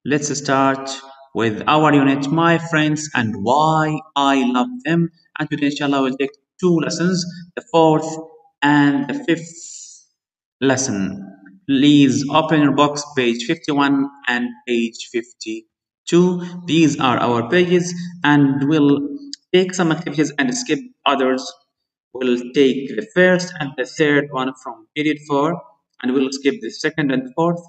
Let's start with our unit, my friends and why I love them. And today, inshallah, we'll take two lessons, the fourth and the fifth lesson. Please open your box, page 51 and page 52. These are our pages, and we'll take some activities and skip others. We'll take the first and the third one from period 4, and we'll skip the second and fourth.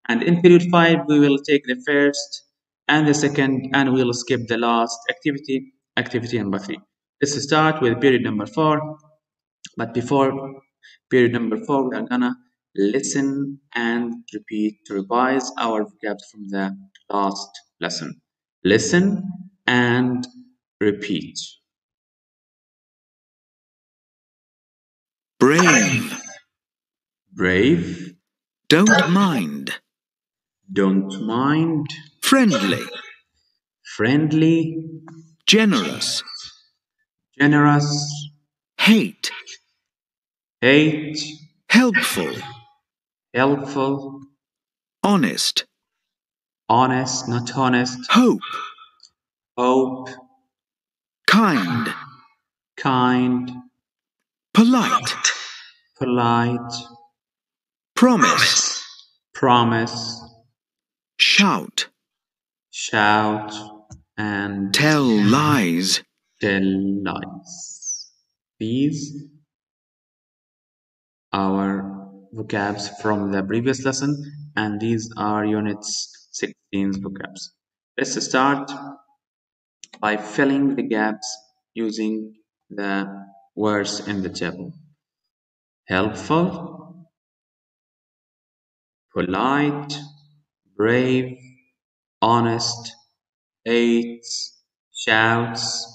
And in period 5, we will take the first and the second, and we'll skip the last activity, activity number 3. Let's start with period number 4. But before period number 4, we are gonna listen and repeat to revise our vocabs from the last lesson. Listen and repeat. Brave. Brave. Don't mind. Don't mind. Friendly. Friendly. Generous. Generous. Hate. Hate. Helpful. Helpful. Honest. Honest, not honest. Hope. Hope. Kind. Kind. Polite. Polite. Promise. Promise. Shout. Shout. And Tell lies. tell lies. These are vocabs from the previous lesson, and these are units 16's vocabs. Let's start by filling the gaps using the words in the table. Helpful, polite, brave, honest, hates, shouts,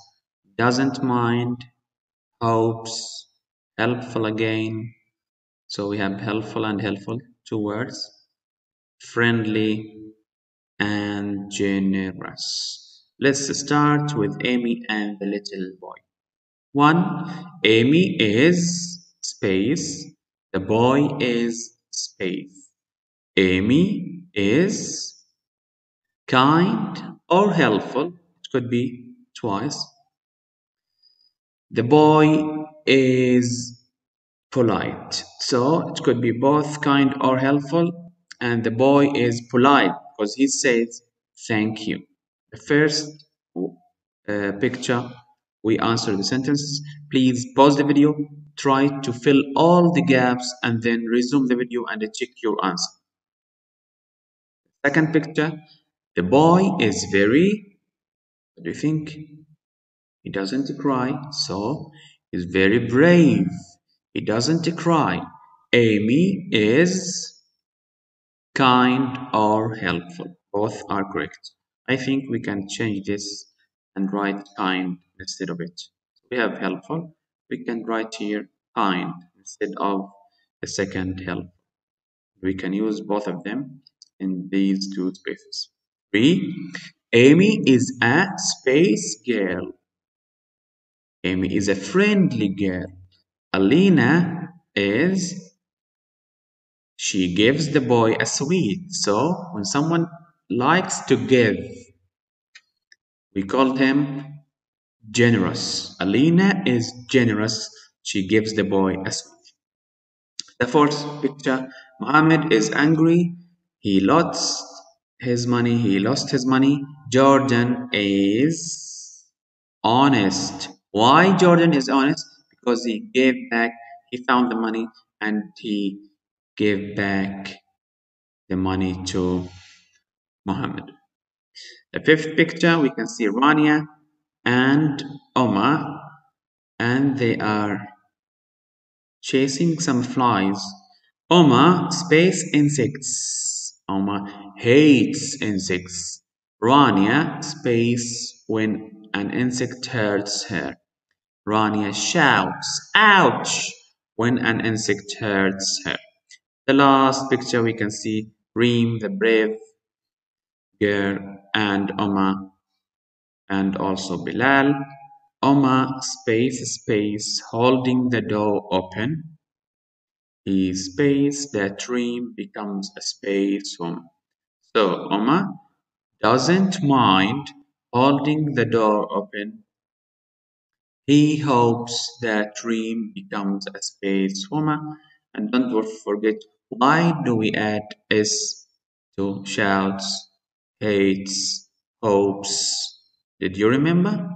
doesn't mind, hopes, helpful again. So we have helpful and helpful, two words, friendly and generous. Let's start with Amy and the little boy. 1. Amy is space. The boy is space. Amy is kind or helpful. It could be twice. The boy is polite. So it could be both kind or helpful. And the boy is polite because he says thank you. The first picture, we answer the sentences. Please pause the video, try to fill all the gaps, and then resume the video and check your answer. Second picture, the boy is very, what do you think? He doesn't cry, so he's very brave. He doesn't cry. Amy is kind or helpful. Both are correct. I think we can change this and write kind instead of it. We have helpful. We can write here kind instead of the second helpful. We can use both of them in these two spaces. 3. Amy is a space girl. Amy is a friendly girl. Alina is, she gives the boy a sweet. So when someone likes to give, we call him generous. Alina is generous. She gives the boy a sweet. The fourth picture, Mohammed is angry. He lost his money. Jordan is honest. Why Jordan is honest? Because he gave back, he found the money and he gave back the money to Muhammad. The fifth picture, we can see Rania and Omar, and they are chasing some flies. Omar space insects. Omar hates insects. Rania space when an insect hurts her. Rania shouts, ouch, when an insect hurts her. The last picture we can see Reem, the brave girl, and Omar, and also Bilal. Omar space holding the door open. He space that Reem becomes a space woman. So Omar doesn't mind holding the door open. He hopes that dream becomes a space swimmer. And don't forget, why do we add S to shouts, hates, hopes? Did you remember?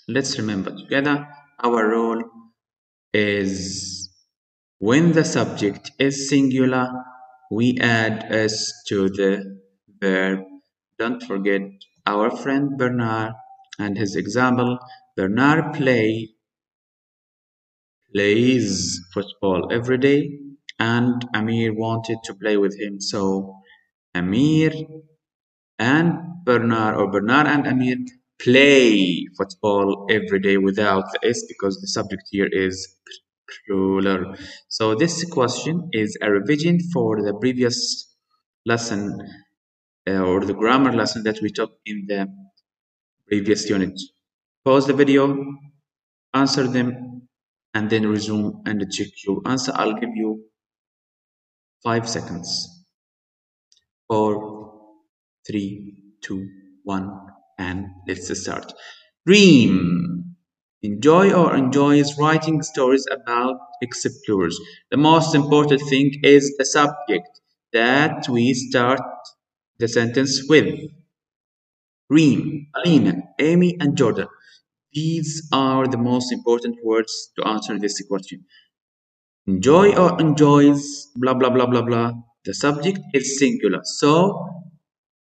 Let's remember together. Our rule is when the subject is singular, we add S to the verb. Don't forget our friend Bernard and his example. Bernard plays football every day, and Amir wanted to play with him. So Amir and Bernard, or Bernard and Amir, play football every day without the S because the subject here is plural. So this question is a revision for the previous lesson or the grammar lesson that we took in the previous unit. Pause the video, answer them, and then resume and check your answer. I'll give you 5 seconds. 4, 3, 2, 1, and let's start. Dream. Enjoy or enjoys writing stories about explorers. The most important thing is the subject that we start the sentence with. Reem, Alina, Amy, and Jordan. These are the most important words to answer this question. Enjoy or enjoys, blah, blah, blah, blah, blah. The subject is singular. So,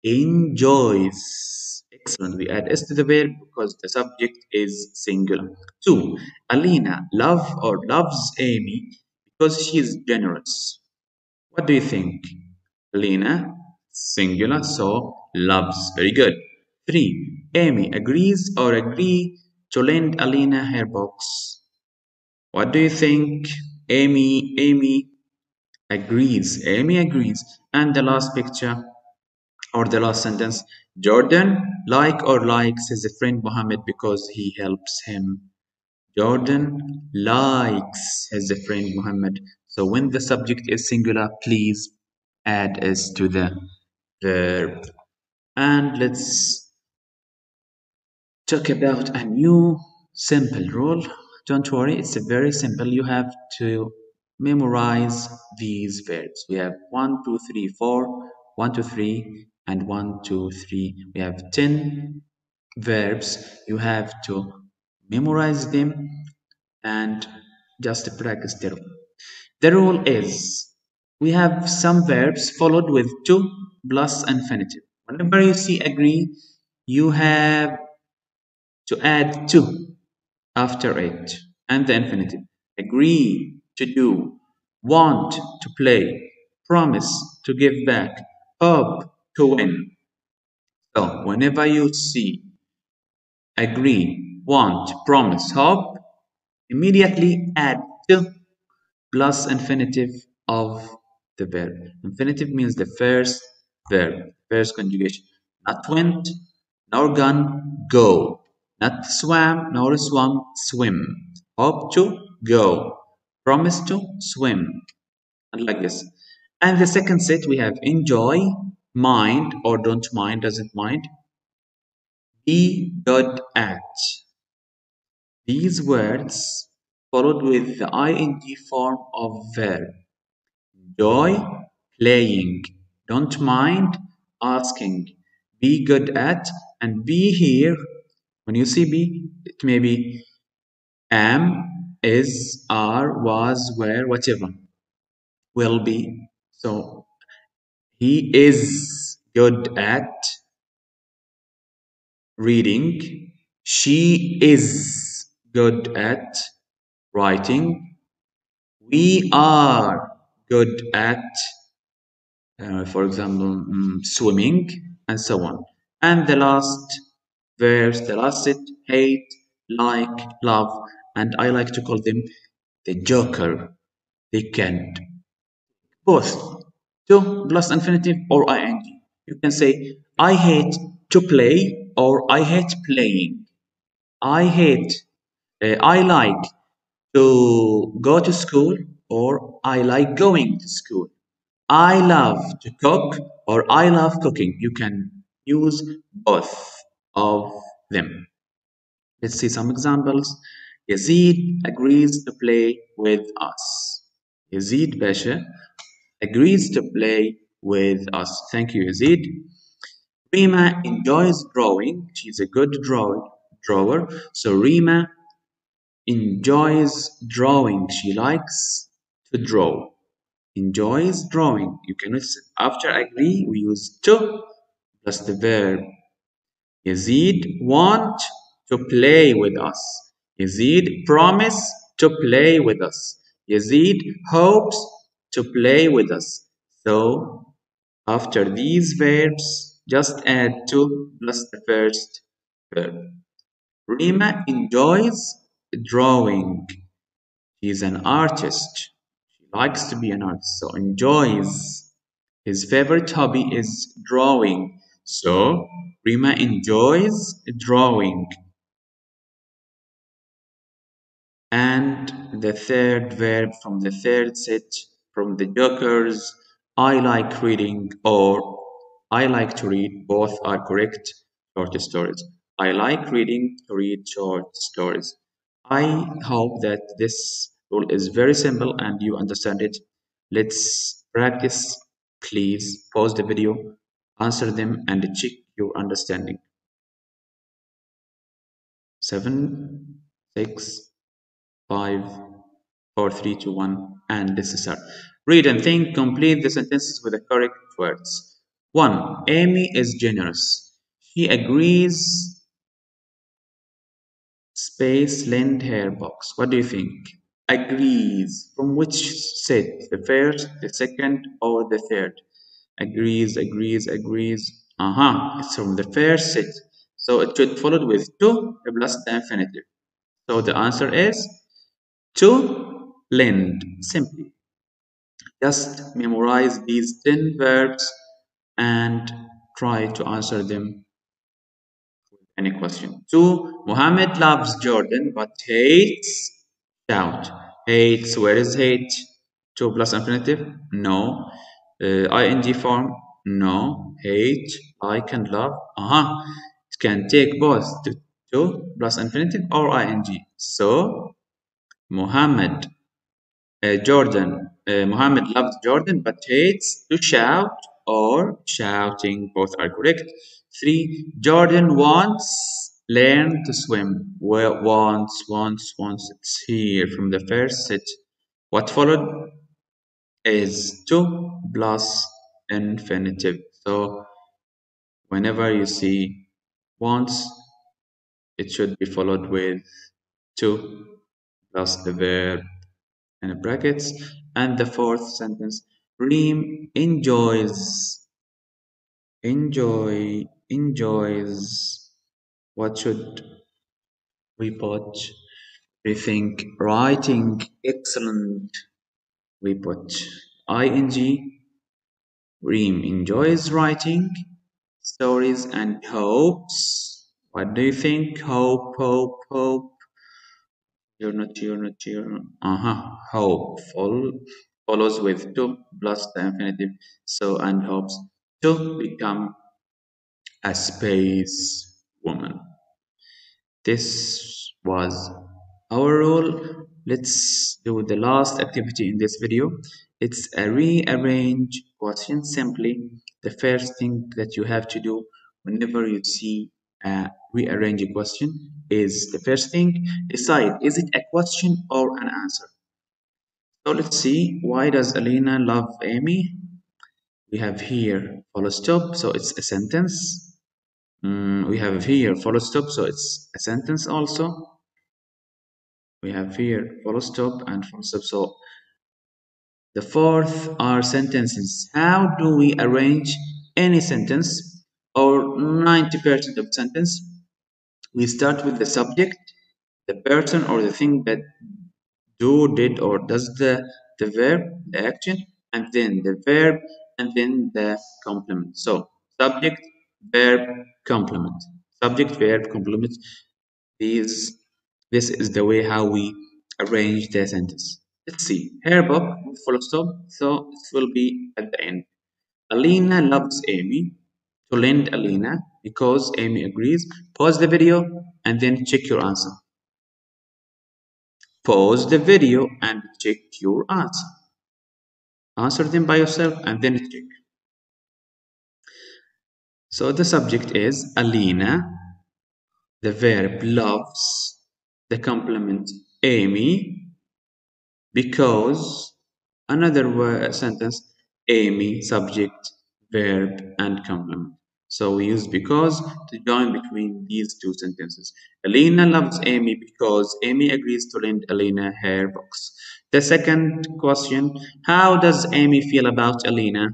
enjoys. Excellent. We add S to the verb because the subject is singular. 2. Alina love or loves Amy because she is generous. What do you think? Alina, singular, so loves. Very good. 3. Amy agrees or agree to lend Alina her box. What do you think? Amy agrees. Amy agrees. And the last picture or the last sentence, Jordan like or likes his friend Mohammed because he helps him. Jordan likes his friend Muhammad. So when the subject is singular, please add S to the verb. And let's talk about a new simple rule. Don't worry, it's very simple. You have to memorize these verbs. We have 1, 2, 3, 4, 1, 2, 3, and 1, 2, 3. We have 10 verbs. You have to memorize them and just practice the rule. The rule is we have some verbs followed with to plus infinitive. Whenever you see agree, you have to add to after it and the infinitive. Agree to do, want to play, promise to give back, hope to win. So whenever you see agree, want, promise, hope, immediately add to plus infinitive of the verb. Infinitive means the first verb, first conjugation. Not went, nor gone, go. Not swam, nor swum, swim. Hope to, go. Promise to, swim. And like this. And the second set we have enjoy, mind or don't mind, doesn't mind. Be good at. These words followed with the ing form of verb. Enjoy, playing. Don't mind, asking. Be good at, and be here. When you see be, it may be am, is, are, was, were, whatever. Will be. So he is good at reading. She is good at writing. We are good at, for example, swimming, and so on. And the last verse, the last set, hate, like, love, and I like to call them the joker. They can both to plus infinitive or ing. You can say, I hate to play or I hate playing. I hate, I like to go to school or I like going to school. I love to cook or I love cooking. You can use both of them. Let's see some examples. Yazid agrees to play with us. Yazid Basha agrees to play with us. Thank you, Yazid. Rima enjoys drawing. She's a good drawer. So Rima enjoys drawing. She likes to draw. Enjoys drawing. You can use after agree we use to plus the verb. Yazid want to play with us. Yazid promise to play with us. Yazid hopes to play with us. So after these verbs, just add to plus the first verb. Rima enjoys drawing. He's an artist. She likes to be an artist, so enjoys. His favorite hobby is drawing. So Rima enjoys drawing. And the third verb from the third set from the Jokers, I like reading or I like to read. Both are correct short stories. I like reading to read short stories. I hope that this rule is very simple and you understand it. Let's practice. Please pause the video, answer them, and check your understanding. 7, 6, 5, 4, 3, 2, 1, and let's start. Read and think. Complete the sentences with the correct words. 1. Amy is generous. She agrees. Space lend her box. What do you think? Agrees. From which set? The first, the second, or the third? Agrees, agrees, agrees. It's from the first set. So it should follow with to plus the infinitive. So the answer is to lend. Simply. Just memorize these 10 verbs and try to answer them with any question. 2. Muhammad loves Jordan but hates shout. Hates, where is hate? 2 plus infinitive? No. Ing form? No. Hate, like and love? It can take both to 2 plus infinitive or ing. So, Muhammad Muhammad loves Jordan but hates to shout or shouting. Both are correct. 3. Jordan wants learn to swim. Well, wants. It's here from the first set. What followed is to plus infinitive. So whenever you see wants, it should be followed with to plus the verb in brackets. And the fourth sentence, Reem enjoys. What should we put? We think writing excellent. We put ing. Reem enjoys writing stories and hopes. What do you think? Hope. You're not. Hopeful follows with to plus the infinitive. So and hopes to become a space woman. This was our rule. Let's do the last activity in this video. It's a rearrange question. Simply, the first thing that you have to do whenever you see a rearrange question is the first thing, decide is it a question or an answer. So let's see, why does Alina love Amy? We have here full stop, so it's a sentence. We have here full stop, so it's a sentence also. We have here full stop and full stop. So the fourth are sentences. How do we arrange any sentence or 90% of sentence? We start with the subject, the person or the thing that do, did, or does the verb, the action, and then the verb, and then the complement. So subject, verb, complement. Subject, verb, complement. This is the way how we arrange the sentence. Let's see. Her book, full stop, so it will be at the end. Alina loves Amy, to lend Alina because Amy agrees. Pause the video and then check your answer. Pause the video and check your answer. Answer them by yourself and then check. So the subject is Alina. The verb loves. The complement Amy. Because. Another sentence Amy, subject, verb, and complement. So we use because to join between these two sentences. Alina loves Amy because Amy agrees to lend Alina her books. The second question, how does Amy feel about Alina?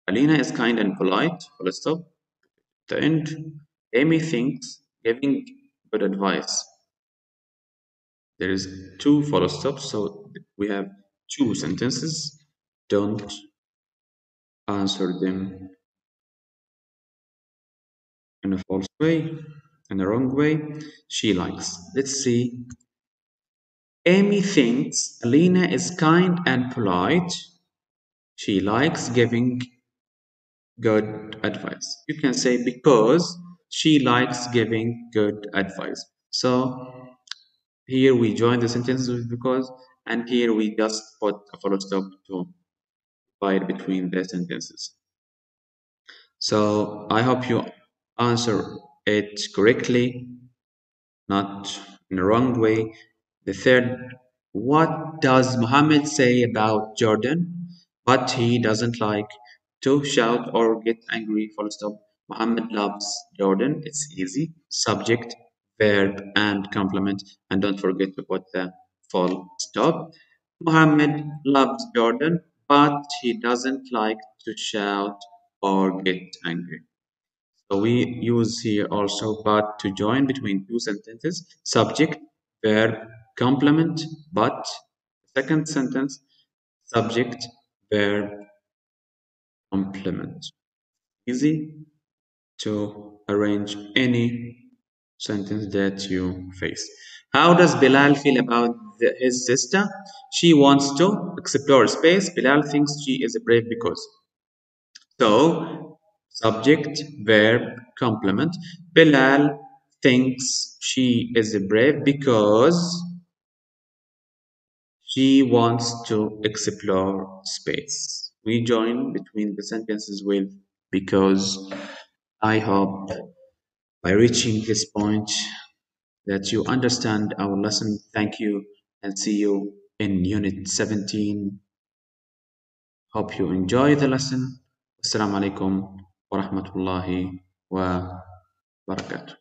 Alina is kind and polite, full stop. The end, Amy thinks giving good advice. There is two full stops, so we have two sentences. Don't answer them in a false way, in a wrong way. She likes. Let's see. Amy thinks Alina is kind and polite. She likes giving good advice. You can say because she likes giving good advice. So here we join the sentences with because, and here we just put a full stop to divide between the sentences. So I hope you answer it correctly, not in the wrong way. The third, what does Muhammad say about Jordan? But he doesn't like to shout or get angry, full stop. Muhammad loves Jordan. It's easy. Subject, verb, and complement. And don't forget to put the full stop. Muhammad loves Jordan, but he doesn't like to shout or get angry. So we use here also but to join between two sentences, subject, verb, complement, but. Second sentence, subject, verb, complement. Easy to arrange any sentence that you face. How does Bilal feel about his sister? She wants to explore space. Bilal thinks she is brave because. So, subject, verb, complement. Bilal thinks she is brave because she wants to explore space. We join between the sentences with because. I hope by reaching this point that you understand our lesson. Thank you and see you in Unit 17. Hope you enjoy the lesson. Assalamu alaikum wa rahmatullahi wa barakatuh.